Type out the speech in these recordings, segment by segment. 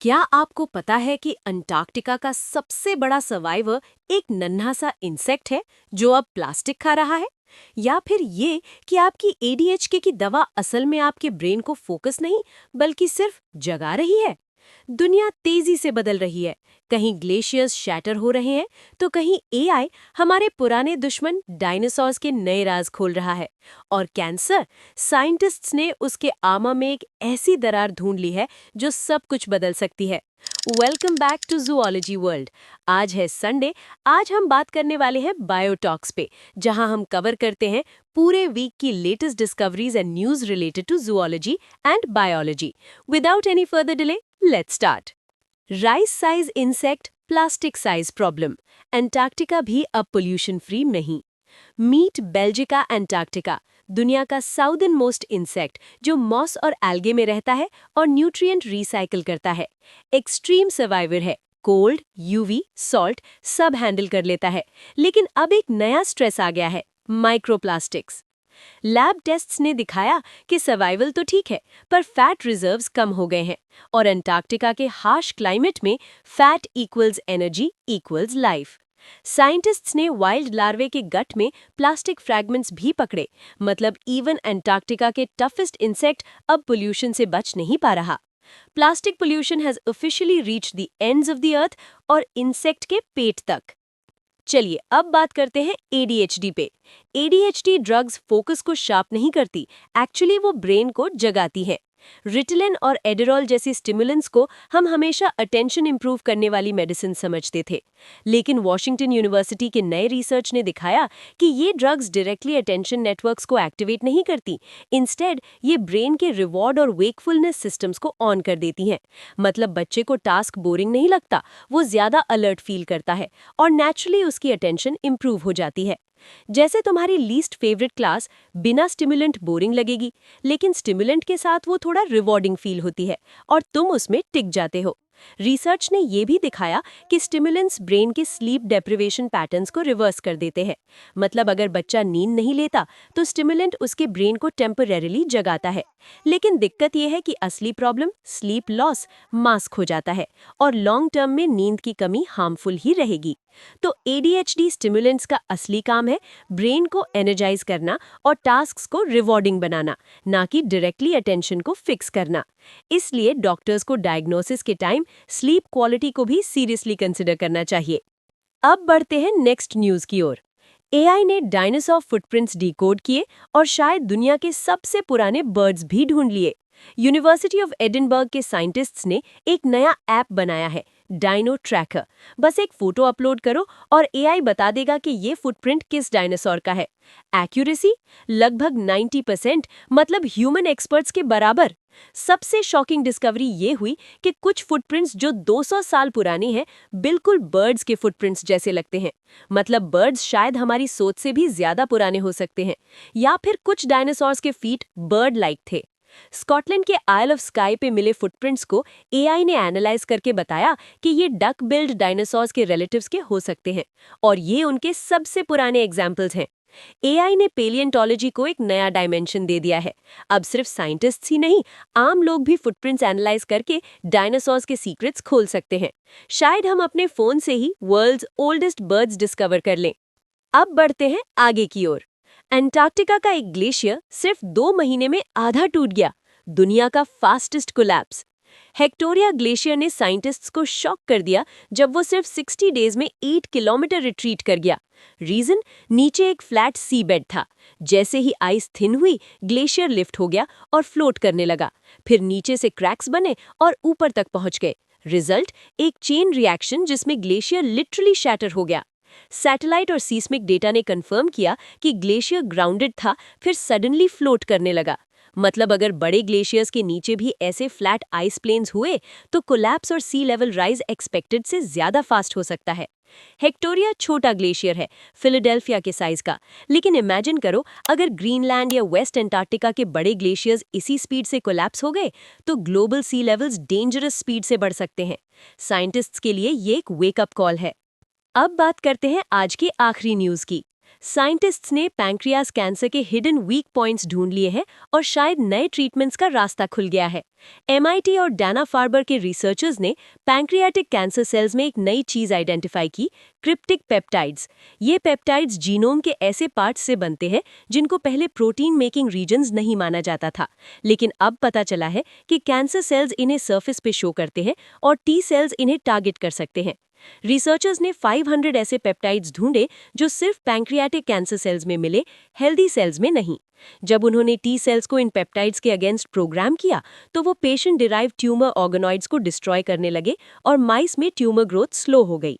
क्या आपको पता है कि अंटार्कटिका का सबसे बड़ा सर्वाइवर एक नन्हा सा इंसेक्ट है जो अब प्लास्टिक खा रहा है? या फिर ये कि आपकी एडीएचडी की दवा असल में आपके ब्रेन को फोकस नहीं बल्कि सिर्फ जगा रही है? दुनिया तेजी से बदल रही है। कहीं ग्लेशियर्स शैटर हो रहे हैं तो कहीं एआई हमारे पुराने दुश्मन डायनासोर्स के नए राज खोल रहा है। और कैंसर, साइंटिस्ट्स ने उसके आमा में एक ऐसी दरार ढूंढ ली है जो सब कुछ बदल सकती है। Welcome back to zoology world. आज है संडे। आज हम बात करने वाले हैं बायोटॉक्स पे, जहां हम कवर करते हैं पूरे वीक की latest discoveries and news related to zoology and biology. Without any further delay, let's start. Rice size insect, plastic size problem. Antarctica भी अब पोल्यूशन फ्री नहीं। मीट बेल्जिका एंटार्क्टिका, दुनिया का साउदर्न मोस्ट इंसेक्ट जो moss और algae में रहता है और न्यूट्रिएंट रिसाइकिल करता है। एक्सट्रीम सर्वाइवर है, कोल्ड, यूवी, सॉल्ट सब हैंडल कर लेता है। लेकिन अब एक नया स्ट्रेस आ गया है, माइक्रोप्लास्टिक्स। लैब टेस्ट्स ने दिखाया कि सर्वाइवल तो ठीक है, पर फैट रिजर्व्स कम हो गए हैं। और अंटार्कटिका के हार्श क्लाइमेट में fat equals energy equals life. Scientists ने वाइल्ड लार्वे के गट में प्लास्टिक फ्रैगमेंट्स भी पकड़े। मतलब इवन अंटार्कटिका के टफेस्ट इंसेक्ट अब पोल्यूशन से बच नहीं पा रहा। Plastic pollution has officially reached the ends of the earth और इंसेक्ट के पेट तक। चलिए अब बात करते हैं एडीएचडी पे। एडीएचडी ड्रग्स फोकस को शार्प नहीं करती, एक्चुअली वो ब्रेन को जगाती है। रिटलिन और एडेरॉल जैसी स्टिमुलेंट्स को हम हमेशा अटेंशन इंप्रूव करने वाली मेडिसिन समझते थे। लेकिन वॉशिंगटन यूनिवर्सिटी के नए रिसर्च ने दिखाया कि ये ड्रग्स डायरेक्टली अटेंशन नेटवर्क्स को एक्टिवेट नहीं करती। इंस्टेड ये ब्रेन के रिवॉर्ड और वेकफुलनेस सिस्टम्स को ऑन कर देती हैं। मतलब बच्चे को टास्क बोरिंग नहीं लगता, वो ज्यादा अलर्ट फील करता है और नेचुरली उसकी अटेंशन इंप्रूव हो जाती है। जैसे तुम्हारी लीस्ट फेवरेट क्लास बिना स्टिमुलेंट बोरिंग लगेगी, लेकिन स्टिमुलेंट के साथ वो थोड़ा रिवॉर्डिंग फील होती है और तुम उसमें टिक जाते हो। रिसर्च ने ये भी दिखाया कि स्टिमुलेंट्स ब्रेन के स्लीप डेप्रिवेशन पैटर्न्स को रिवर्स कर देते हैं। मतलब अगर बच्चा नींद नहीं लेता तो स्टिमुलेंट उसके ब्रेन को टेम्परेरीली जगाता है। लेकिन दिक्कत यह है कि असली प्रॉब्लम स्लीप लॉस मास्क हो जाता है और लॉन्ग टर्म में नींद की कमी हार्मफुल ही रहेगी। तो एडीएचडी स्टिमुलेंट्स का असली काम है ब्रेन को एनर्जाइज करना और टास्क्स को रिवॉर्डिंग बनाना, ना कि डायरेक्टली अटेंशन को फिक्स करना। इसलिए डॉक्टर्स को डायग्नोसिस के टाइम स्लीप क्वालिटी को भी सीरियसली कंसिडर करना चाहिए। अब बढ़ते हैं नेक्स्ट न्यूज की ओर। एआई ने डायनासोर फुटप्रिंट्स डिकोड किए और शायद दुनिया के सबसे पुराने बर्ड्स भी ढूंढ लिए। यूनिवर्सिटी ऑफ एडिनबर्ग के साइंटिस्ट्स ने एक नया ऐप बनाया है, डायनो ट्रैकर। बस एक फोटो अपलोड करो और एआई बता देगा कि ये फुटप्रिंट किस डायनासोर का है। एक्यूरेसी लगभग 90%, मतलब ह्यूमन एक्सपर्ट्स के बराबर। सबसे शॉकिंग डिस्कवरी ये हुई कि कुछ फुटप्रिंट्स जो 200 साल पुराने हैं बिल्कुल बर्ड्स के फुटप्रिंट्स जैसे लगते हैं। मतलब बर्ड्स शायद हमारी सोच से भी ज्यादा पुराने हो सकते हैं, या फिर कुछ डायनासोर्स के फीट बर्ड लाइक थे। स्कॉटलैंड के आइल ऑफ स्काई पे मिले फुटप्रिंट्स को एआई ने एनालाइज करके बताया कि ये डक बिल्ड डायनासोर्स के रिलेटिव्स के हो सकते हैं और ये उनके सबसे पुराने एग्जाम्पल्स हैं। एआई ने पेलियंटोलॉजी को एक नया डायमेंशन दे दिया है। अब सिर्फ साइंटिस्ट्स ही नहीं, आम लोग भी फुटप्रिंट्स एनालाइज करके डायनासोर्स के सीक्रेट्स खोल सकते हैं। शायद हम अपने फोन से ही वर्ल्ड्स ओल्डेस्ट बर्ड्स डिस्कवर कर लें। अब बढ़ते हैं आगे की ओर। अंटार्कटिका का एक ग्लेशियर सिर्फ 2 महीने में आधा टूट गया। दुनिया का फास्टेस्ट कोलैप्स। हेक्टोरिया ग्लेशियर ने साइंटिस्ट्स को शॉक कर दिया जब वो सिर्फ 60 डेज में 8 किलोमीटर रिट्रीट कर गया। रीजन, नीचे एक फ्लैट सी बेड था। जैसे ही आइस थिन हुई, ग्लेशियर लिफ्ट हो गया और फ्लोट करने लगा। फिर नीचे से क्रैक्स बने और ऊपर तक पहुंच गए। रिजल्ट, एक चेन रिएक्शन जिसमें ग्लेशियर लिटरली शैटर हो गया। सैटेलाइट और सीस्मिक डेटा ने कंफर्म किया कि ग्लेशियर ग्राउंडेड था, फिर सडनली फ्लोट करने लगा। मतलब अगर बड़े ग्लेशियर्स के नीचे भी ऐसे फ्लैट आइस प्लेन्स हुए तो कोलैप्स और सी लेवल राइज एक्सपेक्टेड से ज्यादा फास्ट हो सकता है। हेक्टोरिया छोटा ग्लेशियर है, फिलाडेल्फिया के साइज का। लेकिन इमेजिन करो अगर ग्रीनलैंड या वेस्ट अंटार्कटिका के बड़े ग्लेशियर्स इसी स्पीड से कोलैप्स हो गए तो ग्लोबल सी लेवल्स डेंजरस स्पीड से बढ़ सकते हैं। साइंटिस्ट्स के लिए ये एक वेकअप कॉल है। अब बात करते हैं आज की आखिरी न्यूज की। साइंटिस्ट्स ने पैंक्रियाज कैंसर के हिडन वीक पॉइंट्स ढूंढ लिए हैं और शायद नए ट्रीटमेंट्स का रास्ता खुल गया है। MIT और डाना फार्बर के रिसर्चर्स ने पैंक्रियाटिक कैंसर सेल्स में एक नई चीज आइडेंटिफाई की, क्रिप्टिक पेप्टाइड्स। ये पेप्टाइड्स जीनोम के ऐसे पार्ट्स से बनते हैं जिनको पहले प्रोटीन मेकिंग रीजन्स नहीं माना जाता था, लेकिन अब पता चला है कि कैंसर सेल्स इन्हें सरफेस पे शो करते हैं और टी सेल्स इन्हें टारगेट कर सकते हैं। रिसर्चर्स ने 500 ऐसे पेप्टाइड्स ढूंढे जो सिर्फ पैंक्रियाटिक कैंसर सेल्स में मिले, हेल्दी सेल्स में नहीं। जब उन्होंने टी सेल्स को इन पेप्टाइड्स के अगेंस्ट प्रोग्राम किया तो वो पेशेंट डिराइव ट्यूमर ऑर्गेनॉइड्स को डिस्ट्रॉय करने लगे और माइस में ट्यूमर ग्रोथ स्लो हो गई।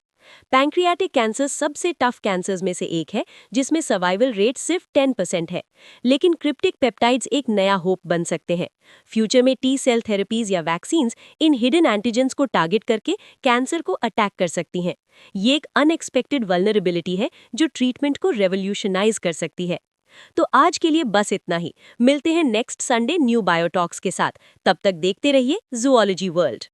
पैंक्रियाटिक कैंसर सबसे टफ कैंसर्स में से एक है जिसमें सर्वाइवल रेट सिर्फ 10% है, लेकिन क्रिप्टिक पेप्टाइड्स एक नया होप बन सकते हैं। फ्यूचर में टी सेल थेरेपीज या वैक्सीन्स इन हिडन एंटीजेंस को टारगेट करके कैंसर को अटैक कर सकती हैं। ये एक अनएक्सपेक्टेड वल्नरेबिलिटी है जो ट्रीटमेंट को रेवोल्यूशनाइज कर सकती है। तो आज के लिए बस इतना ही। मिलते हैं नेक्स्ट संडे न्यू बायोटॉक्स के साथ। तब तक देखते रहिए जूलॉजी वर्ल्ड।